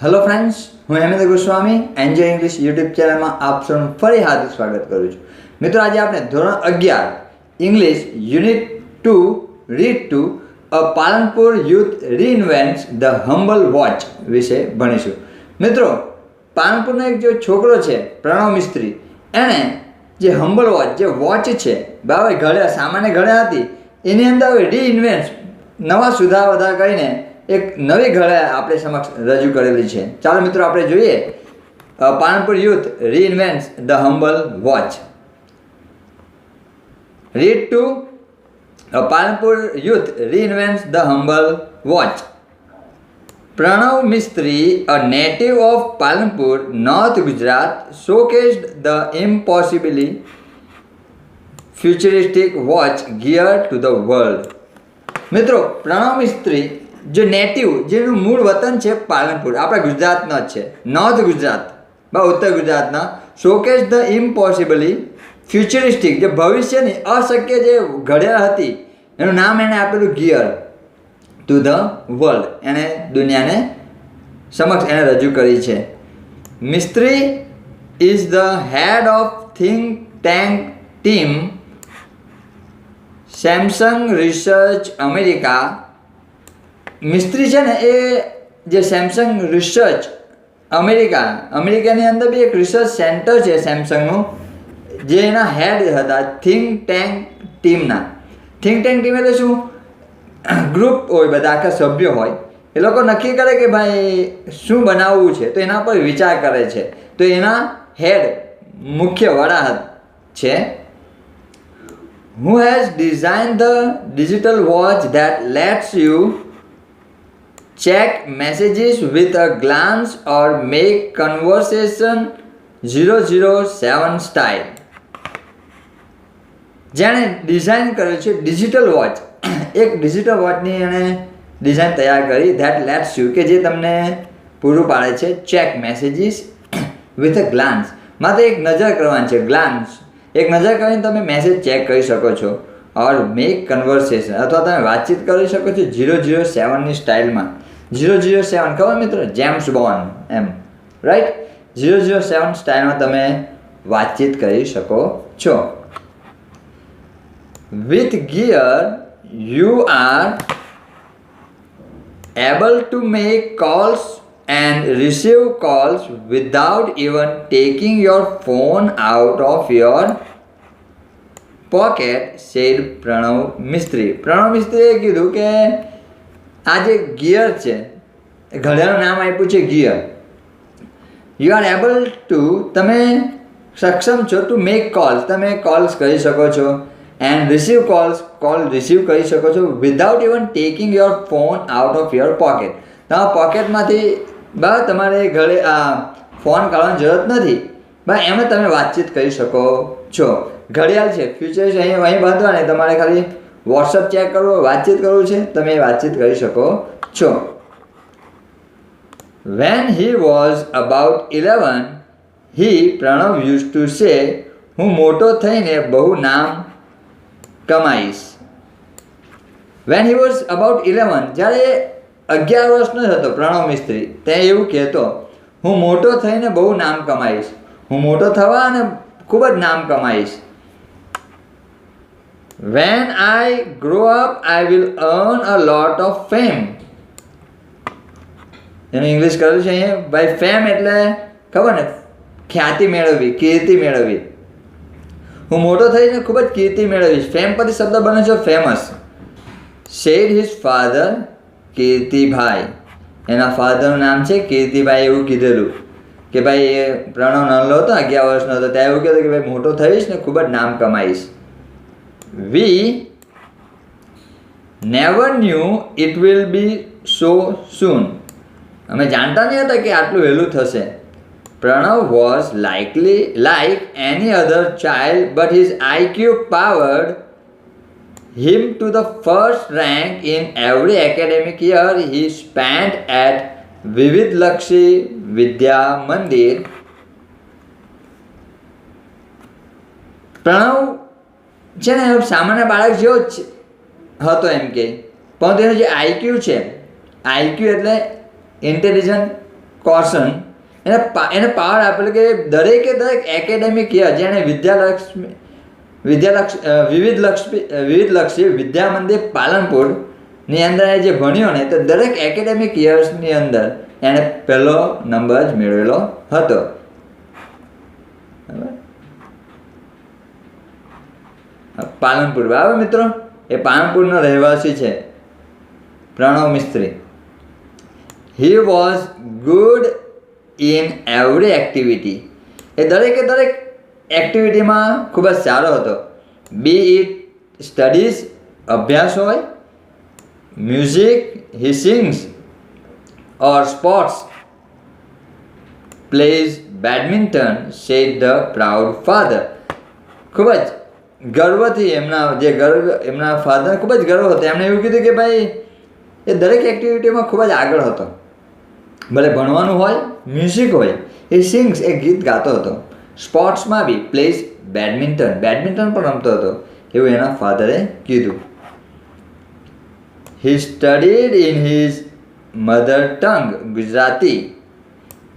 Hello friends, હું Hemendra Goswami enjoy English YouTube ચેનલમાં આપ સૌનું ફરી હાર્દિક સ્વાગત કરું છું. મિત્રો, આજે આપણે ધોરણ 11 English unit 2 read to a Palanpur youth reinvents the humble watch વિશે ભણીશું. મિત્રો, પાલનપુરનો એક જે છોકરો છે પ્રણવ મિસ્ત્રી, એણે જે હમ્બલ વોચ જે વોચ છે બરાબર ઘડે સામાન્ય ઘડે હતી એની અંદર રીઇન્વેન્ટ્સ નવા સુધાર વધારા કરીને એક નવી ઘડે આપણે સમક્ષ રજૂ કરેલી છે. ચાલો મિત્રો, આપણે જોઈએ Palanpur youth reinvents the humble watch. Read to Palanpur youth reinvents the humble watch. Pranav Mistry, a native of Palanpur, North Gujarat, showcased the impossibly futuristic watch geared to the world. મિત્રો, પ્રણવ મિસ્ત્રી જે નેટિવ જેનું મૂળ વતન છે પાલનપુર, આપણા ગુજરાતનો જ છે, નોર્થ ગુજરાત বা ઉત્તર ગુજરાતના, શોકેસ ધ ઇમ્પોસિબલી ફ્યુચરિસ્ટિક જે ભવિષ્યની અશક્ય જે ઘડિયાળ હતી એનું નામ એણે આપેલું ગિયર ટુ ધ વર્લ્ડ, એણે દુનિયાને સમક્ષ એણે રજૂ કરી છે. Mistry is the head of think tank team Samsung research America. Mistry છે ને એ જે સેમસંગ રિસર્ચ અમેરિકાની અંદર બી એક રિસર્ચ સેન્ટર છે સેમસંગનું, જે એના હેડ હતા થિંક ટેન્ક ટીમના. થિંક ટેન્ક ટીમ એટલે શું? ગ્રુપ હોય, બધા આખા સભ્યો હોય, એ લોકો નક્કી કરે કે ભાઈ શું બનાવવું છે તો એના પર વિચાર કરે છે, તો એના હેડ મુખ્ય વડા છે. Who has designed the digital watch that lets you check messages with a glance or make conversation 007 style. જેણે ડિઝાઇન કર્યું છે ડિજિટલ વોચ, એક ડિજિટલ વોચની એણે ડિઝાઇન તૈયાર કરી ધેટ લેટ્સ યુ, કે જે તમને પૂરું પાડે છે check messages with a Glance, માત્ર એક નજર કરવાની છે, ગ્લાન્સ, એક નજર કરીને તમે મેસેજ ચેક કરી શકો છો. ઓર મેક કન્વર્સેશન, અથવા તમે વાતચીત કરી શકો છો 007ની સ્ટાઇલમાં. 007 ખબર મિત્રો? જેમ્સ બોન્ડ, એમ રાઈટ. 007 સ્ટાઇલમાં તમે વાતચીત કરી શકો છો. With gear you are able to make calls and receive calls without even taking your phone out of your pocket, said Pranav Mistry. Pranav મિસ્ત્રીએ કીધું કે આ જે ગિયર છે, ઘડિયાળનું નામ આપ્યું છે gear. You are able to, તમે સક્ષમ છો ટુ મેક કોલ્સ, તમે કોલ્સ કરી શકો છો, એન્ડ રિસીવ કોલ રિસીવ કરી શકો છો without even taking your phone out of your pocket. તમારા પોકેટમાંથી બસ તમારે ઘરે ફોન કાઢવાની જરૂરત નથી, બસ એમાં તમે વાતચીત કરી શકો છો. ઘડિયાળ છે, ફ્યુચર છે, અહીં બાંધવાની, તમારે ખાલી વોટ્સઅપ ચેક કરવો, વાતચીત કરવું છે, તમે વાતચીત કરી શકો છો. When he was about 11, Pranav used to say, હું મોટો થઈને બહુ નામ કમાઈશ. વેન હી વોઝ અબાઉટ 11, જ્યારે 11 વર્ષનો જ હતો પ્રણવ મિસ્ત્રી, તે એવું કહેતો, હું મોટો થઈને બહુ નામ કમાઈશ, હું મોટો થવા અને ખૂબ જ નામ કમાઈશ. When I grow up I will earn a lot of fame. એનું ઇંગ્લિશ કરેલું છે અહીંયા ભાઈ. ફેમ એટલે ખબર ને, ખ્યાતિ મેળવવી, કીર્તિ મેળવવી. હું મોટો થઈને ખૂબ જ કીર્તિ મેળવીશ. ફેમ પરથી શબ્દ બને છે famous. Said his father, Kirtibhai, એના ફાધરનું નામ છે કીર્તિભાઈ. એવું કીધેલું કે ભાઈ એ પ્રણવ નાનો હતો, 11 વર્ષનો હતો, ત્યાં એવું કહેતું કે ભાઈ મોટો થઈશ ને ખૂબ જ નામ કમાઈશ. We never knew it will be so soon. અમે જાણતા નહીં હતા કે આટલું વહેલું થશે. Pranav was likely like any other child, but his IQ powered him to the first rank in every academic year he spent at Vivid Lakshi Vidya Mandir. Pranab છે ને સામાન્ય બાળક જેવો જ હતો એમ કે, પરંતુ એનું જે આઈક્યુ છે, આઈક્યુ એટલે ઇન્ટેલિજન્ટ કોશન એને પાવર આપેલો કે દરેકે દરેક એકેડેમિક યર જેણે વિવિધલક્ષી વિદ્યા મંદિર પાલનપુરની અંદર જે ભણ્યો ને તો દરેક એકેડેમિક યર્સની અંદર એણે પહેલો નંબર જ મેળવેલો હતો. પાલનપુર, બરાબર મિત્રો, એ પાલનપુરનો રહેવાસી છે Pranav Mistry. He was good in every activity, એ દરેકે દરેક એક્ટિવિટીમાં ખૂબ જ સારો હતો. બી ઇટ સ્ટડીઝ, અભ્યાસ હોય, music, he sings, or sports, plays badminton, said the proud father. ખૂબ જ ગર્વથી એમના ફાધર ખૂબ જ ગર્વ હતો. એમણે એવું કીધું કે ભાઈ એ દરેક એક્ટિવિટીમાં ખૂબ જ આગળ હતો, ભલે ભણવાનું હોય, મ્યુઝિક હોય, એ સિંગ્સ, એ ગીત ગાતો હતો, સ્પોર્ટ્સમાં બી પ્લેઝ બેડમિન્ટન પણ રમતો હતો, એવું એના ફાધરે કીધું. He studied in his mother tongue, Gujarati.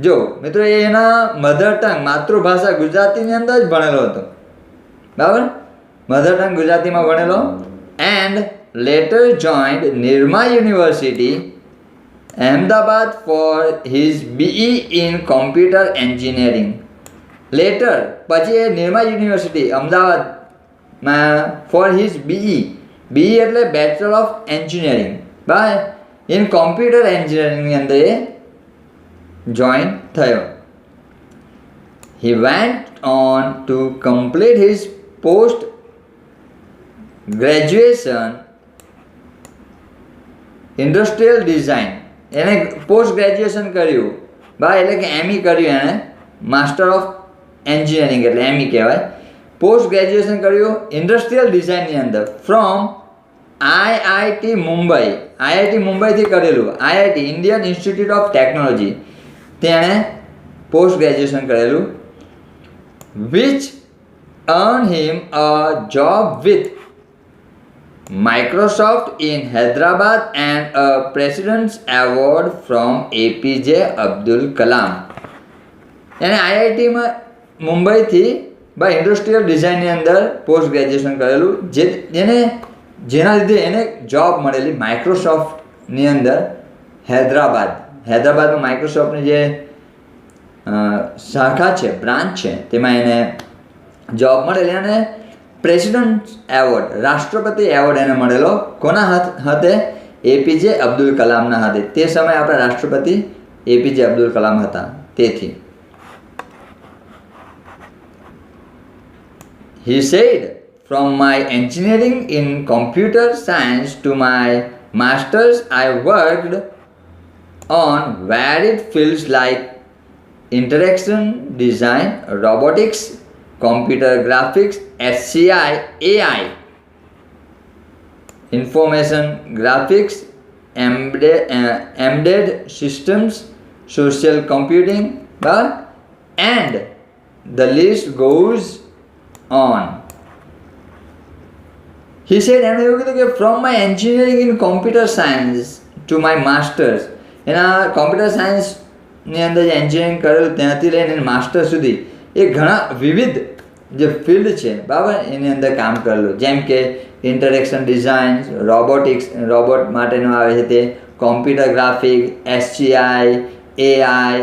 જો મિત્રો, એ એના મધર ટંગ, માતૃભાષા ગુજરાતીની અંદર જ ભણેલો હતો, બરાબર, મધર ટંગ ગુજરાતીમાં ભણેલો. And letter joined Nirma university Ahmedabad for his BE in computer engineering. Letter પછી એ નિરમા યુનિવર્સિટી અમદાવાદમાં ફોર હિઝ BE એટલે બેચલર ઓફ એન્જિનિયરિંગ, બરાબર, ઇન કોમ્પ્યુટર એન્જિનિયરિંગની અંદર એ જોઈન થયો. He went on to complete his post graduation industrial design. એને post graduation કર્યું, બરાબર, એટલે કે ME કર્યું, એણે માસ્ટર ઓફ એન્જિનિયરિંગ એટલે ME કહેવાય. પોસ્ટ ગ્રેજ્યુએશન કર્યું ઇન્ડસ્ટ્રીયલ ડિઝાઇનની અંદર ફ્રોમ IIT મુંબઈ, મુંબઈથી કરેલું. IIT Indian institute of technology, તેણે પોસ્ટ ગ્રેજ્યુએશન કરેલું. which earned him a job with Microsoft in Hyderabad and a President's Award from APJ Abdul Kalam. એને IITમાં મુંબઈથી ઇન્ડસ્ટ્રીયલ ડિઝાઇનની અંદર પોસ્ટ ગ્રેજ્યુએશન કરેલું, જેના લીધે એને જોબ મળેલી માઇક્રોસોફ્ટની અંદર હૈદરાબાદમાં માઇક્રોસોફ્ટની જે શાખા છે, બ્રાન્ચ છે, તેમાં એને જોબ મળેલી. અને પ્રેસિડન્ટ એવોર્ડ, રાષ્ટ્રપતિ એવોર્ડ એને મળેલો. કોના હાથે? APJ અબ્દુલ કલામના હાથે. તે સમયે આપણા રાષ્ટ્રપતિ APJ અબ્દુલ કલામ હતા, તેથી. He said, from my engineering in computer science to my masters, I worked on varied fields like interaction design, robotics, computer graphics, HCI, AI, information graphics, embedded systems, social computing, and the list goes on. He said, એમણે એવું કીધું કે from my engineering in computer science to my masters, એના computer સાયન્સની અંદર જે engineering કરેલું ત્યાંથી લઈને માસ્ટર સુધી એ ઘણા વિવિધ જે ફિલ્ડ છે, બરાબર, એની અંદર કામ કરેલું. જેમ કે ઇન્ટરેક્શન ડિઝાઇન, રોબોટ માટેનું આવે છે તે, computer graphic, HCI, AI,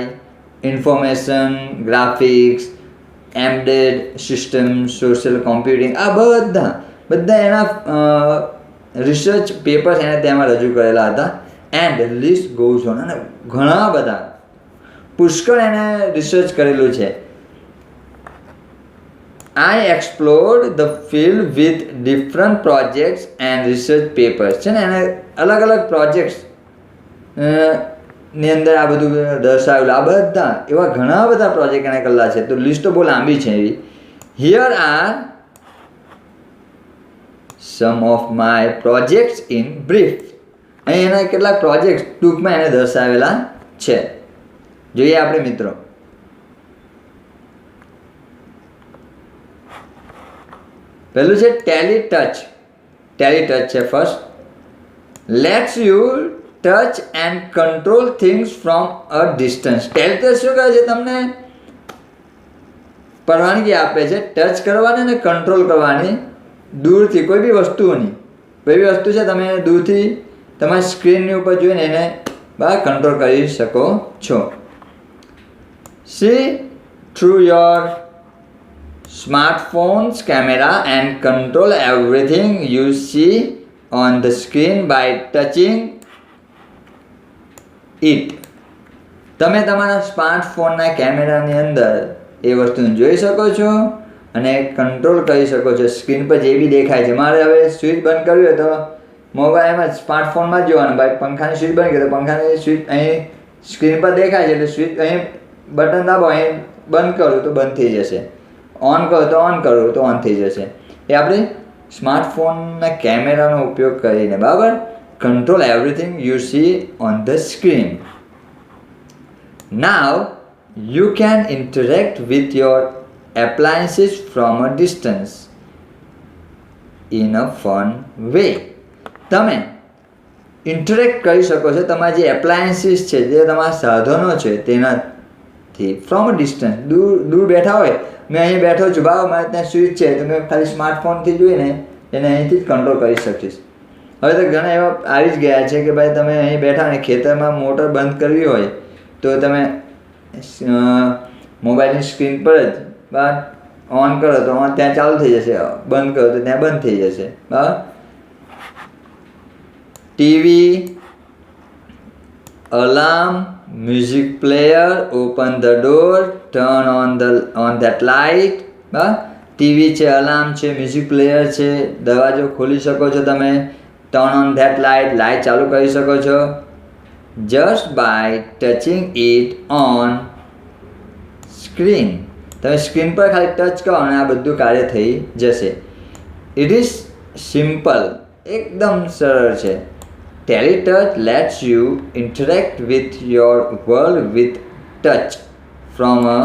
information graphics, embedded system, social computing, આ બધા એના રિસર્ચ પેપર્સ એણે તેમાં રજૂ કરેલા હતા. એન્ડ લિસ્ટ ગોઝ ઓન, અને ઘણા બધા પુષ્કળ એને રિસર્ચ કરેલું છે. I explored the field with different projects and research papers. છે ને, એને અલગ અલગ પ્રોજેક્ટ્સ ની અંદર આ બધું દર્શાવેલું. આ બધા એવા ઘણા બધા પ્રોજેક્ટ એણે કરેલા છે, તો લિસ્ટો બહુ લાંબી છે એવી. Here are some of my projects in brief. અહીં એના કેટલાક પ્રોજેક્ટ ટૂંકમાં એને દર્શાવેલા છે, જોઈએ આપણે મિત્રો. પહેલું છે ટેલી ટચ છે first. Lets you touch and control things from a distance. Teletouch શું કહે છે? તમને પરવાનગી આપે છે ટચ કરવાની ને કંટ્રોલ કરવાની દૂરથી કોઈ બી વસ્તુની. કોઈ બી વસ્તુ છે તમે દૂરથી તમારી સ્ક્રીનની ઉપર જોઈને એને બહાર કંટ્રોલ કરી શકો છો. C through your smartphone's camera and control everything you see on the screen by touching it. તમે તમારા સ્માર્ટફોનના કેમેરાની અંદર એ વસ્તુને જોઈ શકો છો અને કંટ્રોલ કરી શકો છો સ્ક્રીન પર જે બી દેખાય છે. મારે હવે સ્વિચ બંધ કરવી હોય તો મોબાઈલમાં સ્માર્ટફોનમાં જ જોવાનું. ભાઈ પંખાની સ્વિચ બંધ કરી તો પંખાની સ્વિચ અહીં સ્ક્રીન પર દેખાય છે એટલે સ્વિચ અહીં બટન દાબો, અહીં બંધ કરું તો બંધ થઈ જશે, ઓન કરો તો ઓન કરું તો ઓન થઈ જશે. એ આપણે સ્માર્ટફોનના કેમેરાનો ઉપયોગ કરીને બરાબર control everything you C on the screen. Now you can interact with your appliances from a distance in a fun way. તમે ઇન્ટરેક્ટ કરી શકો છો તમારા જે એપ્લાયન્સીસ છે, જે તમારા સાધનો છે તેનાથી ફ્રોમ અ ડિસ્ટન્સ. દૂર બેઠા હોય, મેં અહીં બેઠો છું બાબા, મારે ત્યાં સ્વિચ છે તો મેં ખાલી સ્માર્ટફોનથી જોઈને એને અહીંથી જ કંટ્રોલ કરી શકીશ. હવે તો ઘણા એવા આવી જ ગયા છે કે ભાઈ તમે અહીં બેઠા અને ખેતરમાં મોટર બંધ કરવી હોય તો તમે મોબાઈલની સ્ક્રીન પર જ બરાબર ઓન કરો તો ત્યાં ચાલુ થઈ જશે, બંધ કરો તો ત્યાં બંધ થઈ જશે. બરાબર TV, alarm, music player, open the door, turn on that light. TV છે, અલાર્મ છે, મ્યુઝિક પ્લેયર છે, દરવાજો ખોલી શકો છો તમે, ટર્ન ઓન ધેટ લાઇટ ચાલુ કરી શકો છો just by touching it on screen. તમે સ્ક્રીન પર ખાલી ટચ કરો અને આ બધું કાર્ય થઈ જશે. ઇટ ઇઝ સિમ્પલ, એકદમ સરળ છે. Teletouch lets you interact with your world with touch from a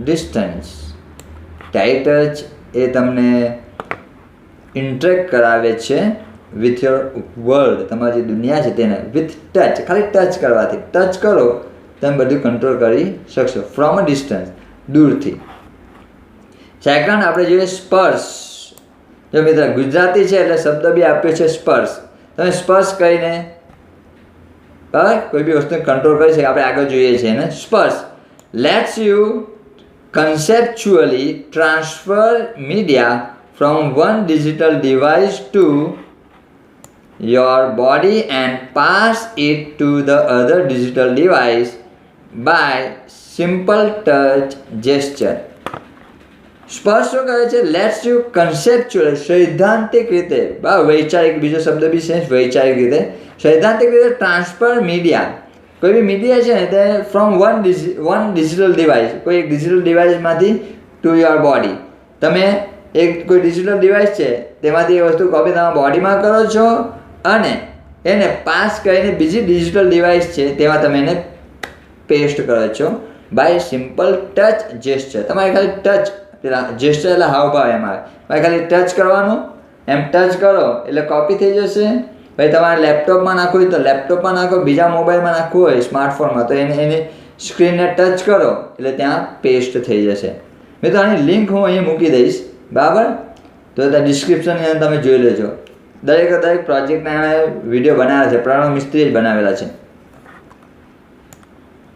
distance. Teletouch એ તમને ઇન્ટરેક્ટ કરાવે છે વિથ યોર વર્લ્ડ, તમારી જે દુનિયા છે તેને વિથ ટચ, ખાલી ટચ કરવાથી. ટચ કરો તમે બધું કંટ્રોલ કરી શકશો ફ્રોમ અ ડિસ્ટન્સ, દૂરથી. સેકન્ડ આપણે જોઈએ સ્પર્શ. જો મિત્ર ગુજરાતી છે એટલે શબ્દ બી આપ્યો છે સ્પર્શ. તમે સ્પર્શ કરીને બરાબર કોઈ બી વસ્તુને કંટ્રોલ કરી શકે. આપણે આગળ જોઈએ છીએ ને સ્પર્શ lets you conceptually transfer media from one digital device to your body and pass it to the other digital device by simple touch gesture. સ્પર્શ શું કહે છે? લેટ્સ યુ કન્સેપ્ચ્યુઅલ, સૈદ્ધાંતિક રીતે, વૈચારિક, બીજો શબ્દ બી છે વૈચારિક રીતે, સૈદ્ધાંતિક રીતે ટ્રાન્સફર મીડિયા. કોઈ બી મીડિયા છે ને તે ફ્રોમ વન ડિજિટલ ડિવાઇસ, કોઈ એક ડિજિટલ ડિવાઇસમાંથી ટુ યોર બોડી. તમે એક કોઈ ડિજિટલ ડિવાઇસ છે તેમાંથી એ વસ્તુ કોપી તમારા બોડીમાં કરો છો અને એને પાસ કરીને બીજી ડિજિટલ ડિવાઇસ છે તેમાં તમે એને પેસ્ટ કરો છો બાય સિમ્પલ ટચ જેસ્ચર. તમારે ખાલી ટચ, જેસ્ચર એટલે હાવભાવ એમ આવે. ભાઈ ખાલી ટચ કરવાનું, એમ ટચ કરો એટલે કોપી થઈ જશે. ભાઈ તમારે લેપટોપમાં નાખવું હોય તો લેપટોપમાં નાખો, બીજા મોબાઈલમાં નાખવું હોય સ્માર્ટફોનમાં તો એની સ્ક્રીનને ટચ કરો એટલે ત્યાં પેસ્ટ થઈ જશે. મેં તો આની લિંક હું અહીં મૂકી દઈશ બરાબર, તો ત્યાં ડિસ્ક્રિપ્શનની અંદર તમે જોઈ લેજો. દરેક પ્રોજેક્ટના એણે વિડીયો બનાવ્યા છે, પ્રણવ મિસ્ત્રીએ જ બનાવેલા છે.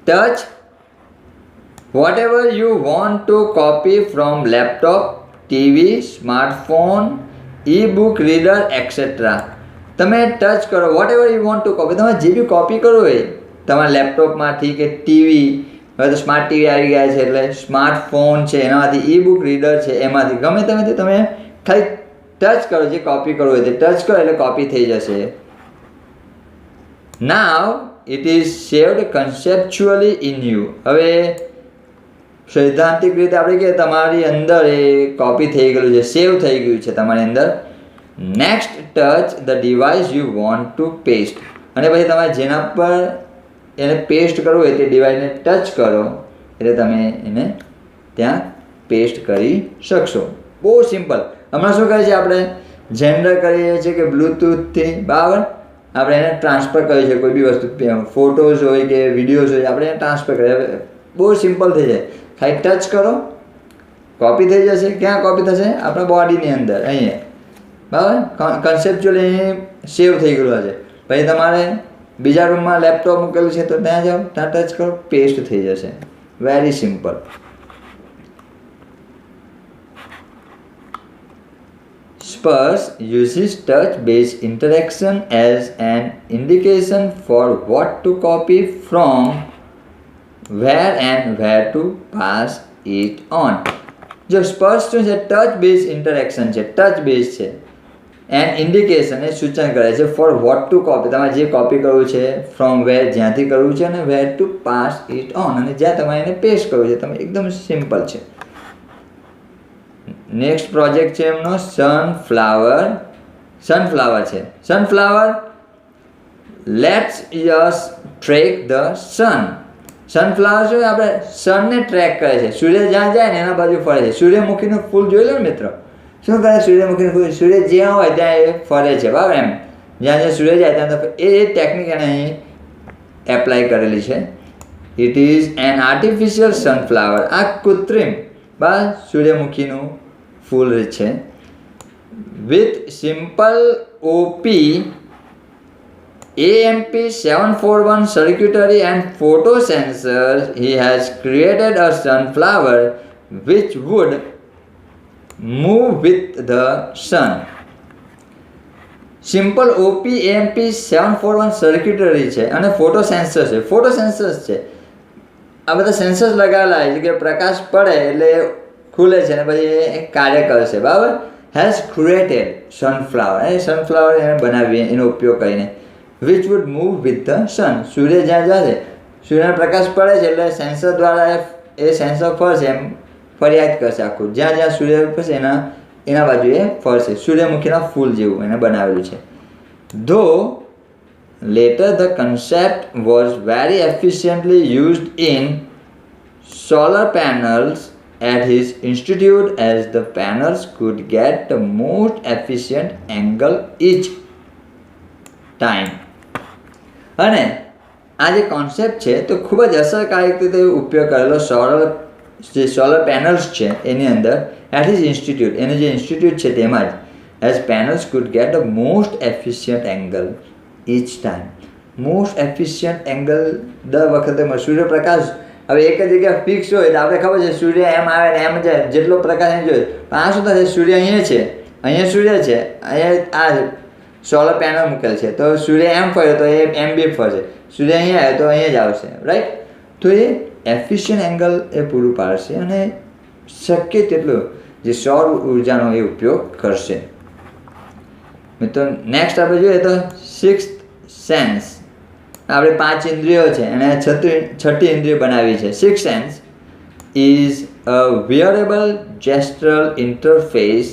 Touch whatever you want to copy from laptop, TV, smartphone, e-book reader, etc. તમે ટચ કરો, whatever you want to copy, તમે જે બી કોપી કરવું હોય તમારા લેપટોપમાંથી કે ટીવી, હવે તો સ્માર્ટ ટીવી આવી ગયા છે એટલે સ્માર્ટફોન છે એનામાંથી, ઈ-બુક રીડર છે એમાંથી, ગમે તેમાંથી તમે ખાલી ટચ કરો, જે કોપી કરવું હોય તે ટચ કરો એટલે કોપી થઈ જશે. Now it is saved conceptually in you. હવે સૈદ્ધાંતિક રીતે આપણે કહીએ તમારી અંદર એ કોપી થઈ ગયેલું છે, સેવ થઈ ગયું છે તમારી અંદર. Next touch the device you want to paste. અને પછી તમારે જેના પર એને પેસ્ટ કરવું હોય તે ડિવાઇસને ટચ કરો એટલે તમે એને ત્યાં પેસ્ટ કરી શકશો. બહુ સિમ્પલ. હમણાં શું કહે છે આપણે જેન્ડર કરીએ છીએ કે બ્લૂટૂથથી બરાબર આપણે એને ટ્રાન્સફર કરી છે કોઈ બી વસ્તુ, ફોટોઝ હોય કે વિડીયોઝ હોય, આપણે એને ટ્રાન્સફર કરીએ. બહુ સિમ્પલ થઈ જાય, ખાલી ટચ કરો કોપી થઈ જશે. ક્યાં કોપી થશે? આપણા બોડીની અંદર, અહીંયા. બરાબર, કન્સેપ્ચ્યુઅલી અહીં સેવ થઈ ગયેલું છે. પછી તમારે બીજા રૂમમાં લેપટોપ મૂકેલું છે તો ત્યાં જાઓ, ત્યાં ટચ કરો, પેસ્ટ થઈ જશે. Very simple. Spurs uses touch-based interaction as an indication for what to copy from, where and where to pass it on. જો સ્પર્શ શું છે? ટચ બેઝ ઇન્ટરેક્શન છે, ટચ બેઝ છે. એન્ડ ઇન્ડિકેશન એ સૂચન કરે છે ફોર વોટ ટુ કોપી, તમારે જે કોપી કરવું છે, ફ્રોમ વેર જ્યાંથી કરવું છે, અને વેર ટુ પાસ ઇટ ઓન, અને જ્યાં તમારે એને પેસ્ટ કરવું છે. તમે એકદમ સિમ્પલ છે. નેક્સ્ટ પ્રોજેક્ટ છે એમનો સનફ્લાવર. સનફ્લાવર છે. Sunflower let's us track the sun. Sunflower શું? આપણે સનને ટ્રેક કરે છે. સૂર્ય જ્યાં જાય ને એના બાજુ ફરે છે. સૂર્યમુખીનું ફૂલ જોઈ લો ને મિત્રો, શું કરે? સૂર્યમુખીનું ફૂલ સૂર્ય જ્યાં હોય ત્યાં એ ફરે છે. બરાબર, એમ જ્યાં જ્યાં સૂર્ય જાય ત્યાં એ ટેકનિક એને અહીં એપ્લાય કરેલી છે. It is an artificial sunflower. આ કૃત્રિમ સૂર્યમુખીનું ફૂલ છે. With simple op AMP741 circuitry and photo sensors, he has created a sunflower which would move with the sun. Simple op AMP741 circuitry છે અને ફોટો સેન્સર છે. ફોટો સેન્સર્સ છે, આ બધા સેન્સર્સ લગાવેલા છે કે પ્રકાશ પડે એટલે ખુલે છે ને પછી એ કાર્ય કરશે. બરાબર. હેઝ ક્રિએટેડ સનફ્લાવર, એ સનફ્લાવર એને બનાવી એનો ઉપયોગ કરીને. Which would move with the sun, સૂર્ય જ્યાં જશે, સૂર્યનો પ્રકાશ પડે છે એટલે સેન્સર દ્વારા એ સેન્સર ફરશે, એમ ફરિયાદ કરશે આખું. જ્યાં જ્યાં સૂર્ય પડશે એના બાજુ એ ફરશે. સૂર્યમુખીના ફૂલ જેવું એને બનાવેલું છે. ધો letter the concept was very efficiently used in solar panels at his institute as the panels could get the most efficient angle each time. અને આ જે કોન્સેપ્ટ છે તો ખૂબ જ અસરકારક રીતે ઉપયોગ કરેલો સોલર પેનલ્સ છે એની અંદર એટ હિઝ ઇન્સ્ટિટ્યૂટ, એનું જે ઇન્સ્ટિટ્યૂટ છે તેમાં જ. As panels could get the most efficient angle each time. Most efficient angle દર વખતે સૂર્યપ્રકાશ હવે એક જ જગ્યાએ ફિક્સ હોય તો આપણે ખબર છે સૂર્ય એમ આવે ને એમ જાય, જેટલો પ્રકાશ એમ જોઈએ. પણ આ શું થશે? સૂર્ય અહીંયા છે, અહીંયા સૂર્ય છે, અહીંયા આ સોલર પેનલ મૂકેલ છે, તો સૂર્ય એમ ફર્યો તો એ એમ બી ફરશે. સૂર્ય અહીંયા આવે તો અહીંયા જ આવશે. રાઈટ. તો એ એફિશિયન્ટ એંગલ એ પૂરું પાડશે અને શક્ય તેટલું જે સૌર ઉર્જાનો એ ઉપયોગ કરશે. મિત્રો નેક્સ્ટ આપણે જોઈએ તો સિક્સ્થ સેન્સ. આપણે 5 ઇન્દ્રિયો છે અને છઠ્ઠી ઇન્દ્રિય બનાવી છે. Sixth sense is a wearable gestural interface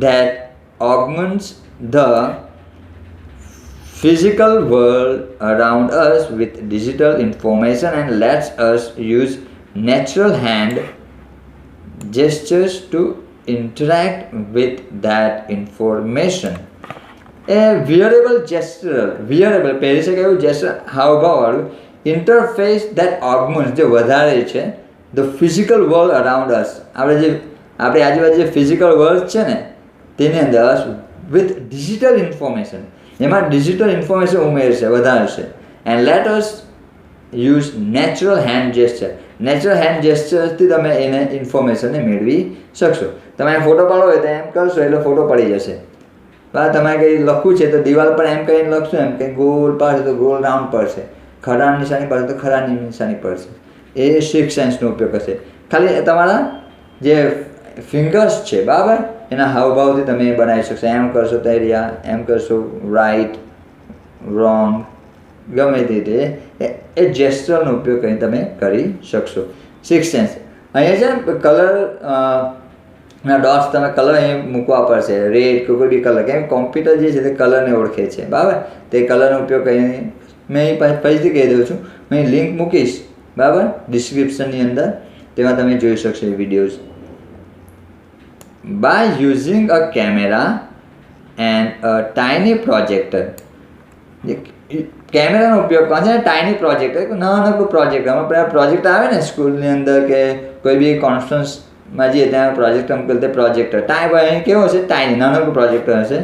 that augments the physical world around us with digital information and lets us use natural hand gestures to interact with that information. એ wearable gestural, wearable પહેરી શકાય એવું gesture, હાવભાવવાળું interface that augments, જે વધારે છે the physical world around us, આપણી આજુબાજુ જે ફિઝિકલ વર્લ્ડ છે ને તેની અંદર અસ વિથ ડિજિટલ ઇન્ફોર્મેશન, એમાં ડિજિટલ ઇન્ફોર્મેશન ઉમેરશે, વધારશે. And let us use natural hand gesture. Natural hand જેસ્ચરથી તમે એને ઇન્ફોર્મેશનને મેળવી શકશો. તમે ફોટો પાડો હોય તો એમ કરશો એટલે ફોટો પડી જશે. તમારે કંઈ લખવું છે તો દિવાલ પર એમ કરીને લખશો, એમ કંઈ ગોળ પાડશે તો ગોળ રાઉન્ડ પડશે, ખરાની નિશાની પડશે તો ખરાની નિશાની પડશે. એ સિક્સ સેન્સનો ઉપયોગ કરશે. ખાલી તમારા જે ફિંગર્સ છે બરાબર એના હાવભાવથી તમે બનાવી શકશો. એમ કરશો તો એરિયા, એમ કરશો રાઈટ, રોંગ, ગમે તે રીતે એ જેસ્ચરનો ઉપયોગ કરીને તમે કરી શકશો. સિક્સ સેન્સ અહીંયા છે ને કલર ના ડોટ્સ, તમે કલર અહીં મૂકવા પડશે, રેડ કે કોઈ બી કલર, કેમ કોમ્પ્યુટર જે છે તે કલરને ઓળખે છે બરાબર. તે કલરનો ઉપયોગ કરીને મેં ફરીથી કહી દઉં છું, મેં લિંક મૂકીશ બરાબર ડિસ્ક્રિપ્શનની અંદર, તેમાં તમે જોઈ શકશો એ videos. By using a camera and a tiny projector કેમેરાનો ઉપયોગ કરે છે ને ટાઇની પ્રોજેક્ટર, નાનકડું પ્રોજેક્ટર. આપણે પ્રોજેક્ટ આવે ને સ્કૂલની અંદર કે કોઈ બી કોન્ફરન્સમાં જઈએ ત્યાં પ્રોજેક્ટર મૂકેલ તે પ્રોજેક્ટર અહીં કેવો હશે? ટાઇની, નાનકડું પ્રોજેક્ટર હશે.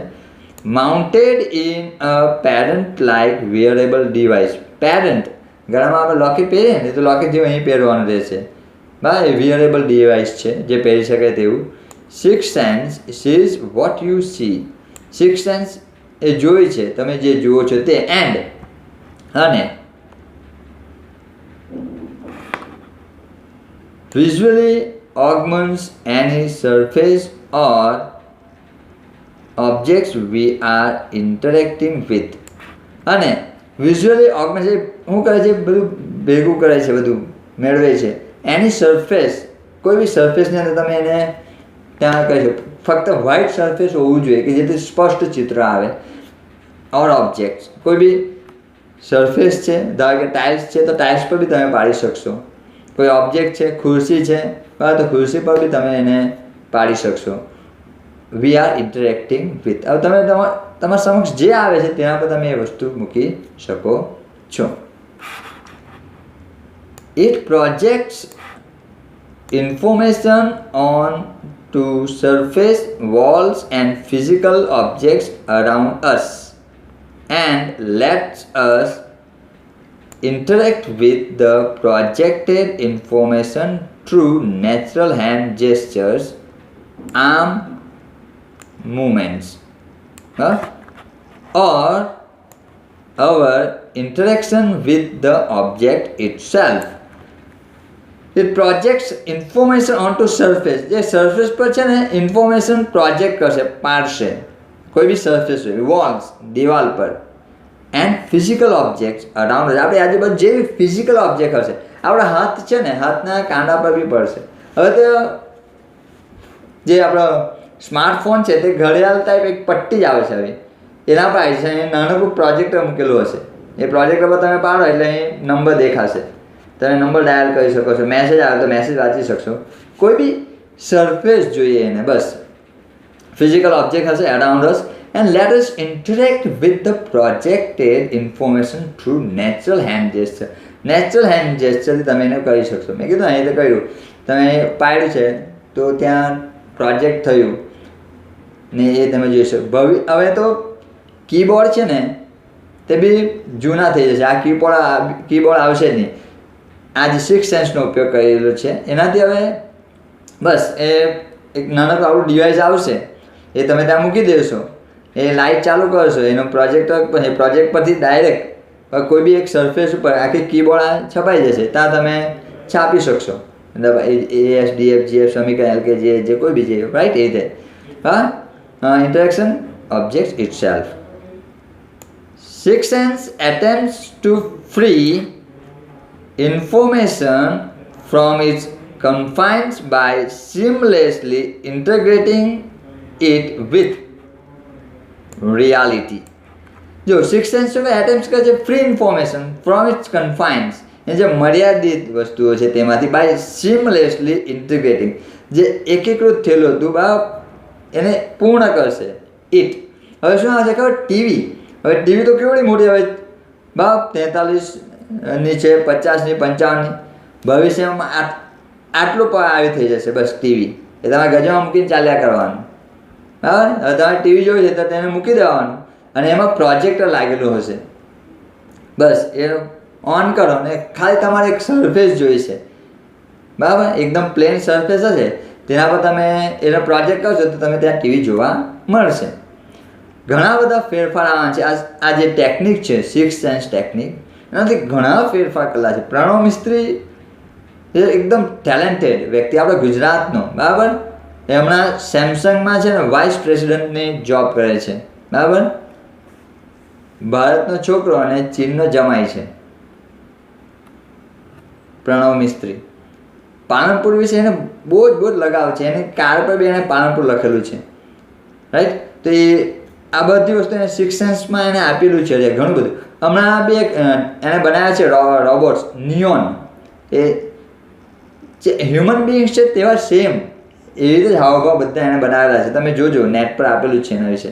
Mounted in a pendant like wearable device. Pendant ગળામાં આપણે લોકેટ પહેરીએ ને તો લોકેટ જેવું અહીં પહેરવાનું રહેશે. બરાબર, એ વિયરેબલ ડિવાઇસ છે જે પહેરી શકાય તેવું. Six sense sees what you see. Six sense એ જોઈ છે, તમે જે જુઓ છો તે. એન્ડ અને visually augments any surface or objects we are interacting with. અને વિઝ્યુઅલી ઓગમેન્ટ શું કરે છે? બધું ભેગું કરે છે, બધું મેળવે છે. એની સરફેસ, કોઈ બી સરફેસની અંદર તમે એને ત્યાં કહી શકો. ફક્ત વ્હાઇટ સરફેસ હોવું જોઈએ કે જેથી સ્પષ્ટ ચિત્ર આવે. ઓર ઓબ્જેક્ટ્સ, કોઈ બી સરફેસ છે, ધારો કે ટાઇલ્સ છે તો ટાઇલ્સ પર બી તમે પાડી શકશો. કોઈ ઓબ્જેક્ટ છે, ખુરશી છે, બરાબર, તો ખુરશી પર બી તમે એને પાડી શકશો. વી આર ઇન્ટરેક્ટિંગ વિથ. હવે તમે તમારા સમક્ષ જે આવે છે તેના પર તમે એ વસ્તુ મૂકી શકો છો. It projects information on to surface, walls and physical objects around us and lets us interact with the projected information through natural hand gestures, arm movements, or our interaction with the object itself. It projects information onto surface. જે surface પર છે ને information project કરશે, પાડશે. કોઈ બી surface હોય, walls, દિવાલ પર. And physical objects around. આપણે આજુબાજુ જે બી ફિઝિકલ ઓબ્જેક્ટ હશે, આપણા હાથ છે ને, હાથના કાંડા પર બી પડશે. હવે તો જે આપણો સ્માર્ટફોન છે તે ઘડિયાળ ટાઈપ એક પટ્ટી જ આવે છે. હવે એના પર આવી છે, નાનકડું પ્રોજેક્ટર મૂકેલું હશે. એ પ્રોજેક્ટર પર તમે પાડો એટલે અહીં નંબર દેખાશે, તમે નંબર ડાયલ કરી શકો છો. મેસેજ આવે તો મેસેજ વાંચી શકશો. કોઈ બી સરફેસ જોઈએ એને, બસ ફિઝિકલ ઓબ્જેક્ટ હશે around us and let us interact with the projected information through natural hand gesture. Natural hand જેસ્ચરથી તમે એને કરી શકશો. મેં કીધું અહીં તો કર્યું, તમે પાડ્યું છે તો ત્યાં પ્રોજેક્ટ થયું ને એ તમે જોઈ શકો. હવે તો કીબોર્ડ છે ને તે બી જૂના થઈ જશે. આ કીબોર્ડ આવશે જ નહીં. આ જે સિક્સ સેન્સનો ઉપયોગ કરેલો છે એનાથી હવે બસ એ એક નાનકડું આપણું ડિવાઇસ આવશે, એ તમે ત્યાં મૂકી દેશો, એ લાઇટ ચાલુ કરશો, એનો પ્રોજેક્ટ પરથી ડાયરેક્ટ કોઈ બી એક સરફેસ ઉપર આખી કીબોર્ડ છપાઈ જશે. ત્યાં તમે છાપી શકશો. મતલબ ASDFGF સમીકરણ LKG જે કોઈ બી છે, રાઈટ, એ રીતે. હા, interaction object it self. Six sense attempts to free information from its confines by seamlessly integrating it with reality. જો સિક્સ સેન્સ એટેમ્પ્ટ કરે છે ફ્રી ઇન્ફોર્મેશન ફ્રોમ ઇટ્સ કન્ફાઇન્સ, એ જે મર્યાદિત વસ્તુઓ છે તેમાંથી બાય સિમલેસલી ઇન્ટિગ્રેટિંગ, જે એકીકૃત થયેલું હતું એને પૂર્ણ કરશે. ઇટ હવે શું આવે છે ખબર? ટીવી. હવે ટીવી તો કેવડી મોટી, હવે 43ની છે, 50ની, 55ની. ભવિષ્યમાં આટલું આવી થઈ જશે બસ ટીવી. એ તમારે ગજમાં મૂકીને ચાલ્યા કરવાનું. બરાબર, હવે તમારે ટીવી જોઈ છે તો તેને મૂકી દેવાનું અને એમાં પ્રોજેક્ટર લાગેલું હશે. બસ એ ઓન કરો ને ખાલી તમારે એક સરફેસ જોઈશે. બરાબર, એકદમ પ્લેન સરફેસ હશે, તેના પર તમે એનો પ્રોજેક્ટ કરશો તો તમે ત્યાં ટીવી જોવા મળશે. ઘણા બધા ફેરફાર આવા છે. આ જે ટેકનિક છે સિક્સ સેન્સ ટેકનિક, એનાથી ઘણા ફેરફાર કરેલા છે. પ્રણવ મિસ્ત્રી એ એકદમ ટેલેન્ટેડ વ્યક્તિ, આપણે ગુજરાતનો, બરાબર. એમના સેમસંગમાં છે ને વાઇસ પ્રેસિડેન્ટની જોબ કરે છે. બરાબર, ભારતનો છોકરો અને ચીનનો જમાઈ છે પ્રણવ મિસ્ત્રી. પાલનપુર વિશે એને બહુ જ લગાવ છે. એની કાર પર બી એને પાલનપુર લખેલું છે, રાઈટ. તો એ આ બધી વસ્તુ એને સિક્સ સેન્સમાં એને આપેલું છે ઘણું બધું. હમણાં બી એક એને બનાવ્યા છે રોબોટ્સ નિયોન. એ જે હ્યુમન બિંગ્સ છે તેવા સેમ એવી રીતે જ હાવભાવ બધા એને બનાવેલા છે. તમે જોજો, નેટ પર આપેલું છે એના વિશે.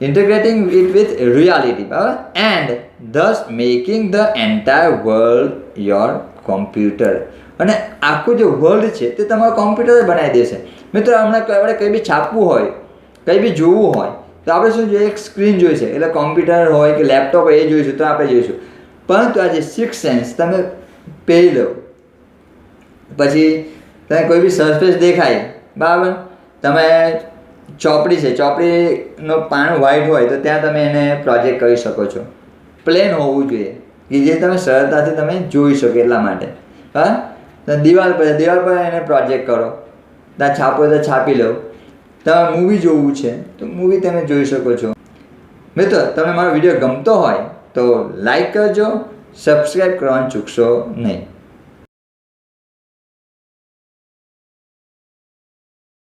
integrating it with reality, બરાબર, and thus making the entire world your computer. અને આખું જે વર્લ્ડ છે તે તમારું કોમ્પ્યુટર બનાવી દેશે. મિત્રો હમણાં આપણે કંઈ બી છાપવું હોય, કંઈ બી જોવું હોય તો આપણે શું જોઈએ, એક સ્ક્રીન જોઈશે, એટલે કોમ્પ્યુટર હોય કે લેપટોપ હોય એ જોઈશું તો આપણે જોઈશું. પરંતુ આ જે 6 સેન્સ તમે પહેરી લો, પછી તમે કોઈ બી સરફેસ દેખાય, બરાબર, તમે ચોપડી છે, ચોપડીનું પાનું વ્હાઇટ હોય તો ત્યાં તમે એને પ્રોજેક્ટ કરી શકો છો. પ્લેન હોવું જોઈએ કે જે તમે સરળતાથી તમે જોઈ શકો, એટલા માટે. હા, દિવાલ પર એને પ્રોજેક્ટ કરો, ત્યાં છાપો તો છાપી લો. તમારે મૂવી જોવું છે તો મૂવી તમે જોઈ શકો છો. મિત્રો તમને મારો વિડીયો ગમતો હોય તો લાઈક કરજો, સબસ્ક્રાઈબ કરવાનું ચૂકશો નહીં.